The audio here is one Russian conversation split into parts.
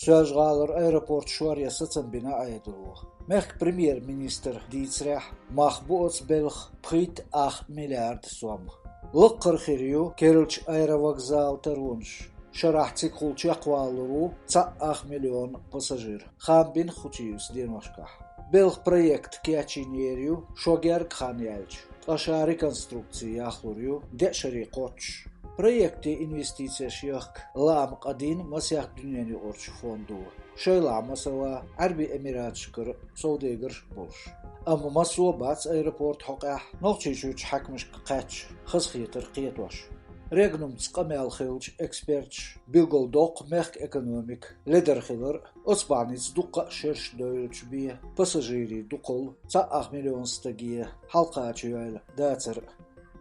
Sualжғалыр аэропорт шуар ясацан бина айдылуғы. Мехк премьер-министр дийцрях махбуоц белх пхит 8 миллиард суам. Лыққыр хирию керілч аэровокзал тарунш. Шарахтик хулчи аквалуру 8 миллион пассажир. Хамбин хучиюс деношках. Белх проект киачинерию шогерг ханяльч. Аша реконструкции ахлурию дешари коч. Проекты инвестиция шьяхк лам қадин масяхт дүниені орч фонду. Шайла масала Арби Эмиратшкар Саудегар болш. Амма масуа бац аэропорт хоқах нохчичуч хакмыш қач хызхитер қиетваш. Регнум цқамел хилч экспертш билголдоқ мехк экономик ледерхилер оцбаниц дуққа шерш дойлч бие пассажири дуқол 8 миллион стагия халқачуяйл дацер.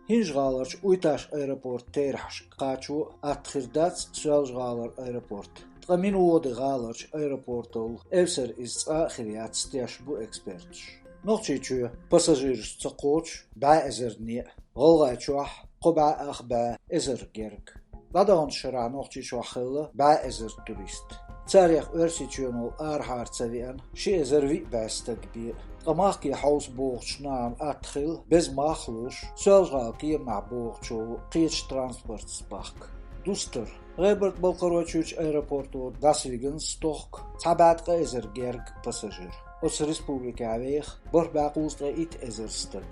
Хинжғаларч уйташ аэропорт терхш қачу атхирдац суалжғалар аэропорт. Тқамин уоды ғаларч аэропортол эвсер из ахириат стяш бу экспертш. Нохчичу пассажирш цақоч ба эзерни ғолғачуах қоба ахба эзер герг. Ладаон шыра нохчичу ахылы ба эзер турист. Царях өрсичунол архарцавиан ши эзер ви бастаг би. Qamaqki haus boğçnan atxil bez maxluş sözğalki ma boğçu qich transport spak duster Rebert Balkarochuch aeroportu dasvigen stok tabatqa ezergerg passagir os respublika veх borbaqusqa it ezerstag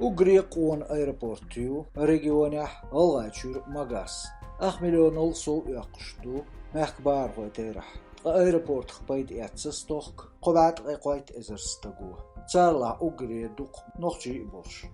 Ugriqon aeroportu regionah algachur magas 8 milyon ol sol yaqshtu maqbar qoterah aeroport qbayt yatstok qobat qoyt ezerstagu Царла угре дук нохчи бош.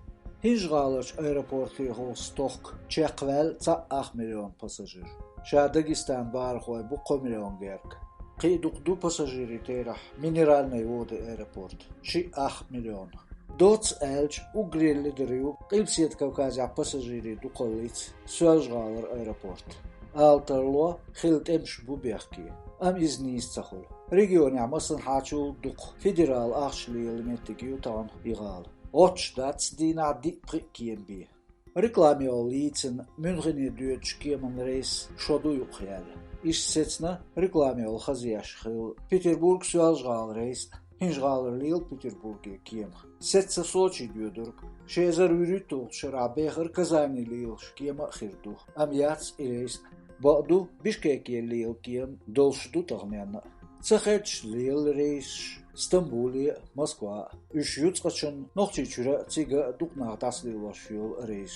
Хинжғалыш аэропорты хол сток чеквел 8 миллион пассажир. Ша Дагестан бархой буқо миллион герк. Қи дук пассажири терах минеральной воды аэропорт. Ши 8 миллион. Доц элч угре лидерю қипсет Кавказя пассажири дуколиц суалжғалыр аэропорт. Алтарло хилт эмш бубехки. Am izniz цахул. Регионе амасын хачул дук федерал ахшли элементи гютан иғал. Оч дац дина дипри киемби. Рекламе олицен Мюнхене дүйетш киеман рейс шоду юқиял. Иш сецна рекламе ол хазияш хил. Петербург суалжғал рейс. Хинжғалыр лил Петербурге кием. Сетса Сочи дүйедург. Шезар үрітул шыра бехыр Казани лил шкиема хирду. Am яц рейс. Баду Бишкеке лил кием долшду тағмяна. Цахеч лил рейс Стамбуле, Москва. Үш юцқачын нохчичура цига дукнағдас лилвашил рейс.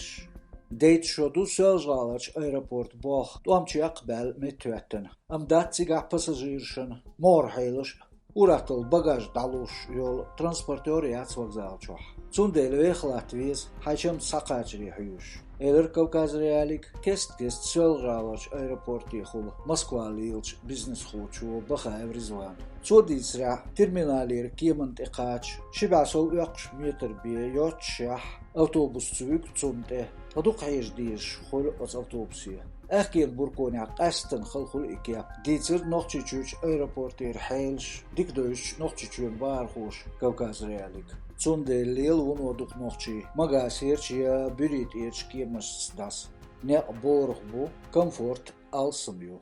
Дейт шоду сөлжғалач аэропорт бах дуамчияқ бәл метуәттін. Амдат цига пассажиршын мор хейлыш уратыл багаж далуш yol transportör yaц вокзал чох. Цундел вех Латвиз хачам сақачри хюш. Элер Кавказ реалик кест сөлжғалач аэропорт ехул Москва лилч бизнес хочу баха евризван. Цудицра терминалер киемант иқач шибасол яқш метр бе йотшах автобус цвик цунте. Адуқ хайждиш хол оц автобусе. Ахкел бурконя қастын хылхул икя. Дицер нохчичуч аэропортер хейлш дикдойш нохчичун бархуш Кавказ реалик. Цунде лил унодук нохчи. Магасерчия бюрит эрч кемаш дас. Не борх бу комфорт алсымю.